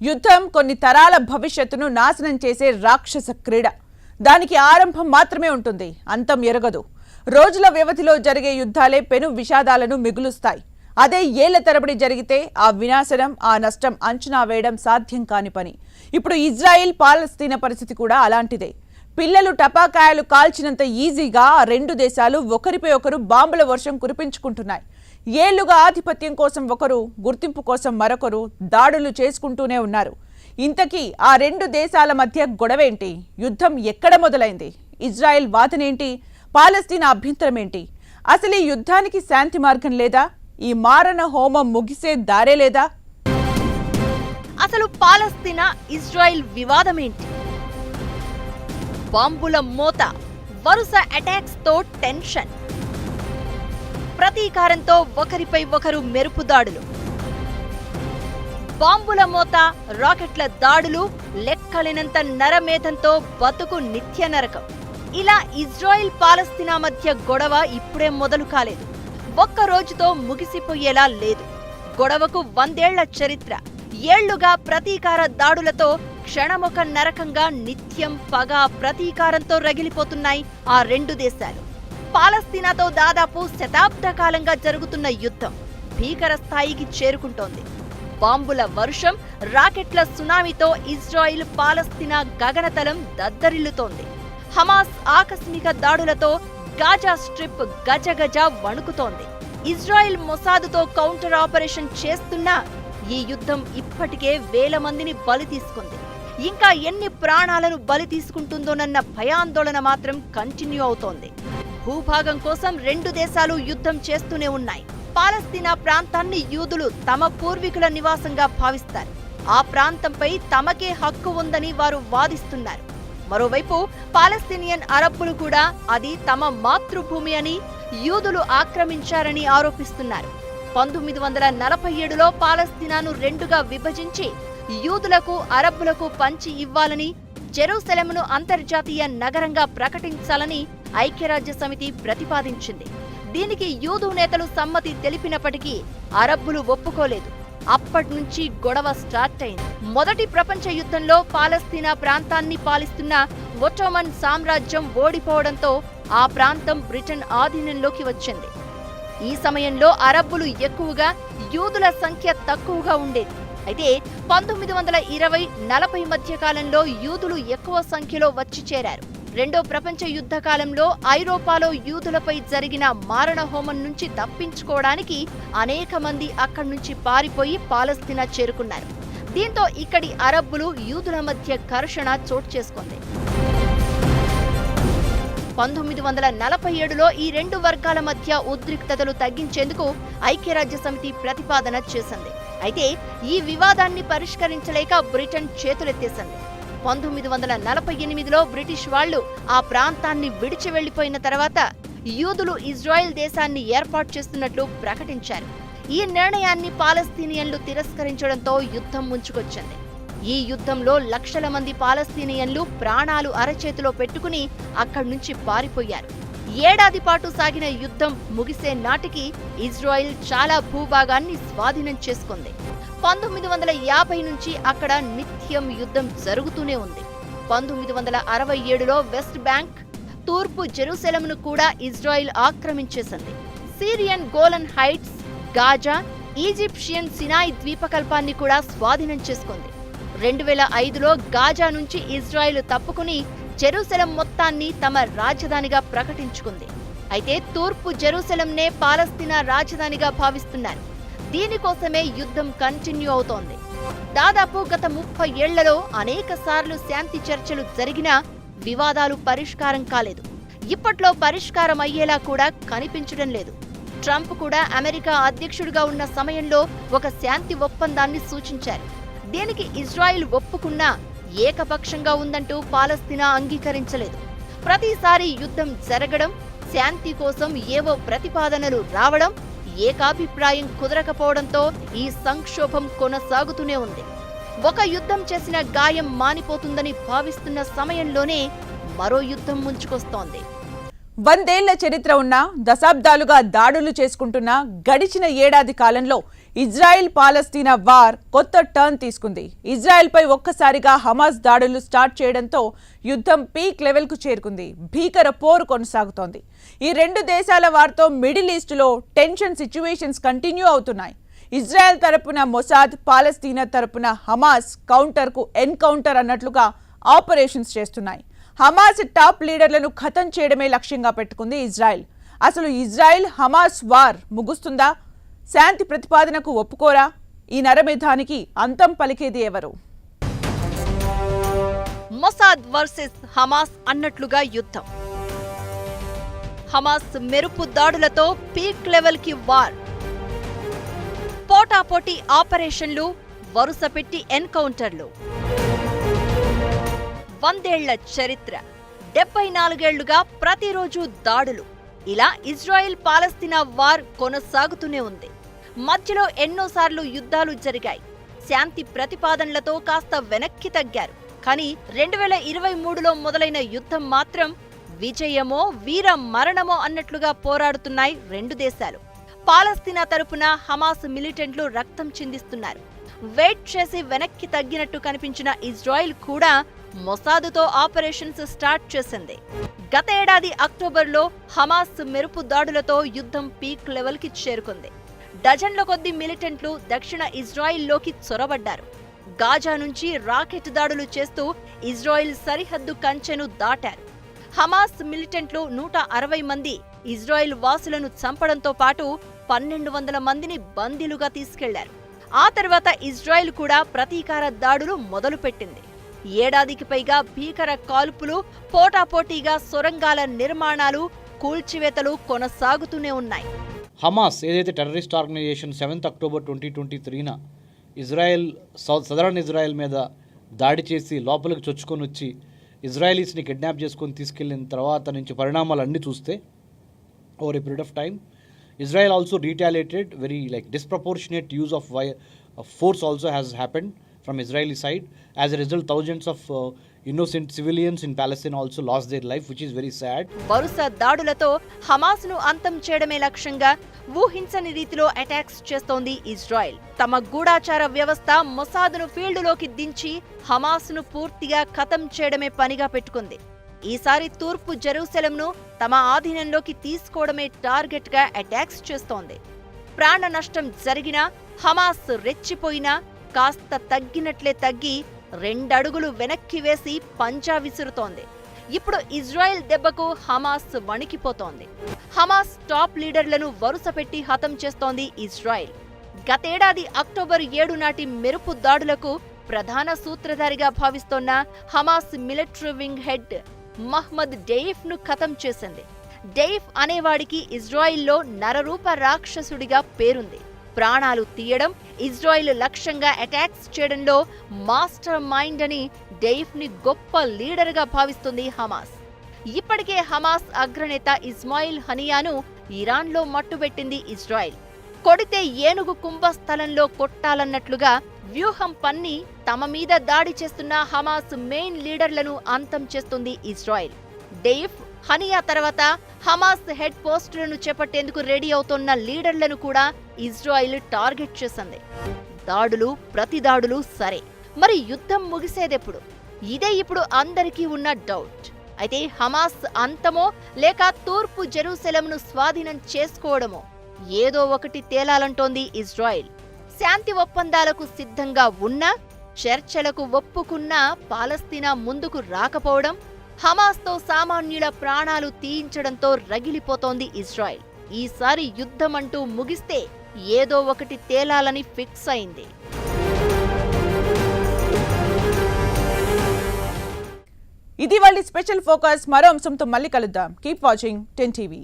యుద్ధం కొన్ని తరాల భవిష్యత్తును నాశనం చేసే రాక్షస క్రీడ. దానికి ఆరంభం మాత్రమే ఉంటుంది, అంతం ఎరగదు. రోజుల వ్యవధిలో జరిగే యుద్ధాలే పెను విషాదాలను మిగులుస్తాయి. అదే ఏళ్ల తరబడి జరిగితే ఆ వినాశనం, ఆ నష్టం అంచనా వేయడం సాధ్యం కాని పని. ఇప్పుడు ఇజ్రాయిల్ పాలస్తీనా పరిస్థితి కూడా అలాంటిదే. పిల్లలు టపాకాయలు కాల్చినంత ఈజీగా ఆ రెండు దేశాలు ఒకరిపై ఒకరు బాంబుల వర్షం కురిపించుకుంటున్నాయి. ఏళ్లుగా ఆధిపత్యం కోసం ఒకరు, గుర్తింపు కోసం మరొకరు దాడులు చేసుకుంటూనే ఉన్నారు. ఇంతకీ ఆ రెండు దేశాల మధ్య గొడవేంటి? యుద్ధం ఎక్కడ మొదలైంది? ఇజ్రాయెల్ వాదనేంటి? పాలస్తీనా అభ్యంతరం ఏంటి? అసలు ఈ యుద్ధానికి శాంతి మార్గం లేదా? ఈ మారణ హోమం ముగిసే దారే లేదా? అసలు పాలస్తీనా ఇజ్రాయెల్ వివాదమేంటి? బాంబుల మోత, వరుస అటాక్స్ తో టెన్షన్, ప్రతీకారంతో ఒకరిపై ఒకరు మెరుపు దాడులు, బాంబుల మోత, రాకెట్ల దాడులు, లెక్కలేనంత నరమేధంతో బతుకు నిత్య నరకం. ఇలా ఇజ్రాయెల్ పాలస్తీనా మధ్య గొడవ ఇప్పుడే మొదలు కాలేదు, ఒక్క రోజుతో ముగిసిపోయేలా లేదు. గొడవకు 100 ఏళ్ల చరిత్ర. ఏళ్లుగా ప్రతీకార దాడులతో క్షణమొక నరకంగా నిత్యం పగ, ప్రతీకారంతో రగిలిపోతున్నాయి ఆ రెండు దేశాలు. పాలస్తీనాతో దాదాపు శతాబ్ద కాలంగా జరుగుతున్న యుద్ధం భీకర స్థాయికి చేరుకుంటోంది. బాంబుల వర్షం, రాకెట్ల సునామీతో ఇజ్రాయిల్ పాలస్తీనా గగనతలం దద్దరిల్లుతోంది. హమాస్ ఆకస్మిక దాడులతో గాజా స్ట్రిప్ గజగజ వణుకుతోంది. ఇజ్రాయిల్ మొసాదుతో కౌంటర్ ఆపరేషన్ చేస్తున్నా ఈ యుద్ధం ఇప్పటికే వేల మందిని బలి తీసుకుంది. ఇంకా ఎన్ని ప్రాణాలను బలి తీసుకుంటుందోనన్న భయాందోళన మాత్రం కంటిన్యూ అవుతోంది. భూభాగం కోసం రెండు దేశాలు యుద్ధం చేస్తూనే ఉన్నాయి. పాలస్తీనా ప్రాంతాన్ని యూదులు తమ పూర్వీకుల నివాసంగా భావిస్తారు. ఆ ప్రాంతంపై తమకే హక్కు ఉందని వారు వాదిస్తున్నారు. మరోవైపు పాలస్తీనియన్ అరబ్బులు కూడా అది తమ మాతృభూమి అని, యూదులు ఆక్రమించారని ఆరోపిస్తున్నారు. 1947లో పాలస్తీనాను రెండుగా విభజించి యూదులకు, అరబ్బులకు పంచి ఇవ్వాలని, జెరూసలేమును అంతర్జాతీయ నగరంగా ప్రకటించాలని ఐక్యరాజ్య సమితి ప్రతిపాదించింది. దీనికి యూదు నేతలు సమ్మతి తెలిపినప్పటికీ అరబ్బులు ఒప్పుకోలేదు. అప్పట్నుంచి గొడవ స్టార్ట్ అయింది. మొదటి ప్రపంచ యుద్ధంలో పాలస్తీనా ప్రాంతాన్ని పాలిస్తున్న ఒట్టోమన్ సామ్రాజ్యం ఓడిపోవడంతో ఆ ప్రాంతం బ్రిటన్ ఆధీనంలోకి వచ్చింది. ఈ సమయంలో అరబ్బులు ఎక్కువగా, యూదుల సంఖ్య తక్కువగా ఉండేది. అయితే 1920-40 మధ్య కాలంలో యూదులు ఎక్కువ సంఖ్యలో వచ్చి చేరారు. రెండో ప్రపంచ యుద్ధ కాలంలో ఐరోపాలో యూదులపై జరిగిన మారణ హోమం నుంచి తప్పించుకోవడానికి అనేక మంది అక్కడి నుంచి పారిపోయి పాలస్తీనా చేరుకున్నారు. దీంతో ఇక్కడి అరబ్బులు, యూదుల మధ్య ఘర్షణ చోటు చేసుకుంది. 1947లో ఈ రెండు వర్గాల మధ్య ఉద్రిక్తతలు తగ్గించేందుకు ఐక్యరాజ్య సమితి ప్రతిపాదన చేసింది. అయితే ఈ వివాదాన్ని పరిష్కరించలేక బ్రిటన్ చేతులెత్తేసింది. 1948లో బ్రిటిష్ వాళ్లు ఆ ప్రాంతాన్ని విడిచి వెళ్లిపోయిన తర్వాత యూదులు ఇజ్రాయెల్ దేశాన్ని ఏర్పాటు చేస్తున్నట్లు ప్రకటించారు. ఈ నిర్ణయాన్ని పాలస్తీనియన్లు తిరస్కరించడంతో యుద్ధం ముంచుకొచ్చింది. ఈ యుద్ధంలో లక్షల మంది పాలస్తీనియన్లు ప్రాణాలు అరచేతిలో పెట్టుకుని అక్కడి నుంచి పారిపోయారు. ఏడాది పాటు సాగిన యుద్ధం ముగిసే నాటికి ఇజ్రాయెల్ చాలా భూభాగాన్ని స్వాధీనం చేసుకుంది. 1950 నుంచి అక్కడ నిత్యం యుద్ధం జరుగుతూనే ఉంది. 1967లో వెస్ట్ బ్యాంక్, తూర్పు జెరూసలేమును కూడా ఇజ్రాయెల్ ఆక్రమించేసింది. Syrian Golan Heights, Gaza, Egyptian Sinai ద్వీపకల్పాన్ని కూడా స్వాధీనం చేసుకుంది. 2005లో గాజా నుంచి ఇజ్రాయెల్ తప్పుకుని జెరూసలేం మొత్తాన్ని తమ రాజధానిగా ప్రకటించుకుంది. అయితే తూర్పు జెరూసలేంనే పాలస్తీనా రాజధానిగా భావిస్తున్నారు. దీనికోసమే యుద్ధం కంటిన్యూ అవుతోంది. దాదాపు గత 30 ఏళ్లలో అనేక సార్లు శాంతి చర్చలు జరిగినా వివాదాలు పరిష్కారం కాలేదు. ఇప్పట్లో పరిష్కారం అయ్యేలా కూడా కనిపించడం లేదు. ట్రంప్ కూడా అమెరికా అధ్యక్షుడిగా ఉన్న సమయంలో ఒక శాంతి ఒప్పందాన్ని సూచించారు. దీనికి ఇజ్రాయెల్ ఒప్పుకున్నా ఏకపక్షంగా ఉందంటూ పాలస్తీనా అంగీకరించలేదు. ప్రతిసారి యుద్ధం జరగడం, శాంతి కోసం ఏవో ప్రతిపాదనలు రావడం, ఏకాభిప్రాయం కుదరకపోవడంతో ఈ సంక్షోభం కొనసాగుతూనే ఉంది. ఒక యుద్ధం చేసిన గాయం మానిపోతుందని భావిస్తున్న సమయంలోనే మరో యుద్ధం ముంచుకొస్తోంది. 100 ఏళ్ల చరిత్ర ఉన్న దశాబ్దాలుగా దాడులు చేసుకుంటున్న గడిచిన ఏడాది కాలంలో ఇజ్రాయెల్ పాలస్తీనా వార్ కొత్త టర్న్ తీసుకుంది. ఇజ్రాయెల్పై ఒక్కసారిగా హమాస్ దాడులు స్టార్ట్ చేయడంతో యుద్ధం పీక్ లెవెల్కు చేరుకుంది. భీకర పోరు కొనసాగుతోంది. ఈ రెండు దేశాల వార్తో మిడిల్ ఈస్టులో టెన్షన్ సిచ్యువేషన్స్ కంటిన్యూ అవుతున్నాయి. ఇజ్రాయెల్ తరపున మొసాద్, పాలస్తీనా తరపున హమాస్ కౌంటర్కు ఎన్కౌంటర్ అన్నట్లుగా ఆపరేషన్స్ చేస్తున్నాయి. హమాస్ టాప్ లీడర్లను ఖతం చేయడమే లక్ష్యంగా పెట్టుకుంది ఇజ్రాయెల్. అసలు ఇజ్రాయెల్ హమాస్ వార్ ముగుస్తుందా? శాంతి ప్రతిపాదనకు ఒప్పుకోరా? ఈ నరమేధానికి అంతం పలికేది ఎవరు? మొసాద్ వర్సెస్ హమాస్ అన్నట్లుగా యుద్ధం. హమాస్ మెరుపు దాడులతో పీక్ లెవెల్ కి వార్. పోటాపోటీ ఆపరేషన్లు, వరుస పెట్టి ఎన్కౌంటర్లు. 100 ఏళ్ల చరిత్ర, 74 ఏళ్లుగా ప్రతిరోజు దాడులు. ఇలా ఇజ్రాయెల్ పాలస్తీనా వార్ కొనసాగుతూనే ఉంది. మధ్యలో ఎన్నోసార్లు యుద్ధాలు జరిగాయి. శాంతి ప్రతిపాదనలతో కాస్త వెనక్కి తగ్గారు. కానీ 2023లో మొదలైన యుద్ధం మాత్రం విజయమో వీర మరణమో అన్నట్లుగా పోరాడుతున్నాయి రెండు దేశాలు. పాలస్తీనా తరపున హమాస్ మిలిటెంట్లు రక్తం చిందిస్తున్నారు. వెయిట్ చేసి వెనక్కి తగ్గినట్టు కనిపించిన ఇజ్రాయెల్ కూడా మొసాదుతో ఆపరేషన్స్ స్టార్ట్ చేసింది. గత ఏడాది అక్టోబర్లో హమాస్ మెరుపు దాడులతో యుద్ధం పీక్ లెవెల్ కి చేరుకుంది. డజన్ల కొద్ది మిలిటెంట్లు దక్షిణ ఇజ్రాయిల్లోకి చొరబడ్డారు. గాజా నుంచి రాకెట్ దాడులు చేస్తూ ఇజ్రాయిల్ సరిహద్దు కంచెను దాటారు. హమాస్ మిలిటెంట్లు 160 మంది ఇజ్రాయిల్ వాసులను చంపడంతో పాటు 1200 మందిని బందీలుగా తీసుకెళ్లారు. ఆ తర్వాత ఇజ్రాయిల్ కూడా ప్రతీకార దాడులు మొదలుపెట్టింది. ఏడాదికి పైగా భీకర కాల్పులు, పోటాపోటీగా సొరంగాల నిర్మాణాలు, కూల్చివేతలు కొనసాగుతూనే ఉన్నాయి. హమాస్ ఏదైతే టెర్రరిస్ట్ ఆర్గనైజేషన్ 7th అక్టోబర్ 2023న ఇజ్రాయెల్ సదరన్ ఇజ్రాయెల్ మీద దాడి చేసి లోపలికి చొచ్చుకొని వచ్చి ఇజ్రాయలీస్ని కిడ్నాప్ చేసుకొని తీసుకెళ్లిన తర్వాత నుంచి పరిణామాలు అన్నీ చూస్తే over a period of time Israel also retaliated very disproportionate use of force also has happened from Israeli side. As a result, thousands of innocent civilians in Palestine also lost their life, which is very sad. వరుస దాడులతో Hamas ను అంతం చేయడమే లక్ష్యంగా ఊహించని రీతిలో attacks చేస్తోంది Israel. తమ గూఢాచార వ్యవస్థ మొసాదును ఫీల్డ్లోకి దించి హమాస్ ను పూర్తిగా ఖతం చేయడమే పనిగా పెట్టుకుంది. ఈసారి తూర్పు జెరూసలంను తమ ఆధీనంలోకి తీసుకోవడమే టార్గెట్ గా అటాక్స్ చేస్తోంది. ప్రాణ నష్టం జరిగినా, హమాస్ రెచ్చిపోయినా కాస్త తగ్గినట్లే తగ్గి 2 అడుగులు వెనక్కి వేసి పంజా విసురుతోంది. ఇప్పుడు ఇజ్రాయెల్ దెబ్బకు హమాస్ వణికిపోతోంది. హమాస్ టాప్ లీడర్లను వరుసపెట్టి హతం చేస్తోంది ఇజ్రాయెల్. గతేడాది అక్టోబర్ 7 నాటి మెరుపు దాడులకు ప్రధాన సూత్రధారిగా భావిస్తోన్న Hamas military wing head Mohammed Deif ను ఖతం చేసింది. డెయిఫ్ అనేవాడికి ఇజ్రాయిల్లో నరరూప రాక్షసుడిగా పేరుంది. ప్రాణాలు తీయడం, ఇజ్రాయిల్ లక్ష్యంగా అటాక్స్ చేయడంలో మాస్టర్ మైండ్ అని డెయిఫ్ ని గొప్ప లీడర్గా భావిస్తుంది హమాస్. ఇప్పటికే హమాస్ అగ్రనేత ఇస్మాయిల్ హనియాను ఇరాన్లో మట్టుబెట్టింది ఇజ్రాయిల్. కొడితే ఏనుగు కుంభస్థలంలో కొట్టాలన్నట్లుగా వ్యూహం పన్ని తమ మీద దాడి చేస్తున్న హమాస్ మెయిన్ లీడర్లను అంతం చేస్తుంది ఇజ్రాయిల్. డెయిఫ్, హనియా తర్వాత హమాస్ హెడ్ పోస్టులను చేపట్టేందుకు రెడీ అవుతున్న లీడర్లను కూడా ఇజ్రాయిల్ టార్గెట్ చేసింది. దాడులు, ప్రతిదాడులు సరే, మరి యుద్ధం ముగిసేదెప్పుడు? ఇదే ఇప్పుడు అందరికీ ఉన్న డౌట్. అయితే హమాస్ అంతమో లేక తూర్పు జెరూసలంను స్వాధీనం చేసుకోవడమో ఏదో ఒకటి తేలాలంటోంది ఇజ్రాయిల్. శాంతి ఒప్పందాలకు సిద్ధంగా ఉన్నా, చర్చలకు ఒప్పుకున్నా పాలస్తీనా ముందుకు రాకపోవడం, హమాస్తో సామాన్యుల ప్రాణాలు తీయించడంతో రగిలిపోతోంది ఇజ్రాయెల్. ఈసారి యుద్ధం అంటూ ముగిస్తే ఏదో ఒకటి తేలాలని ఫిక్స్ అయింది. ఇది వాళ్ళ స్పెషల్ ఫోకస్. మరో అంశంతో మళ్ళీ కలుద్దాం. Keep watching 10 TV.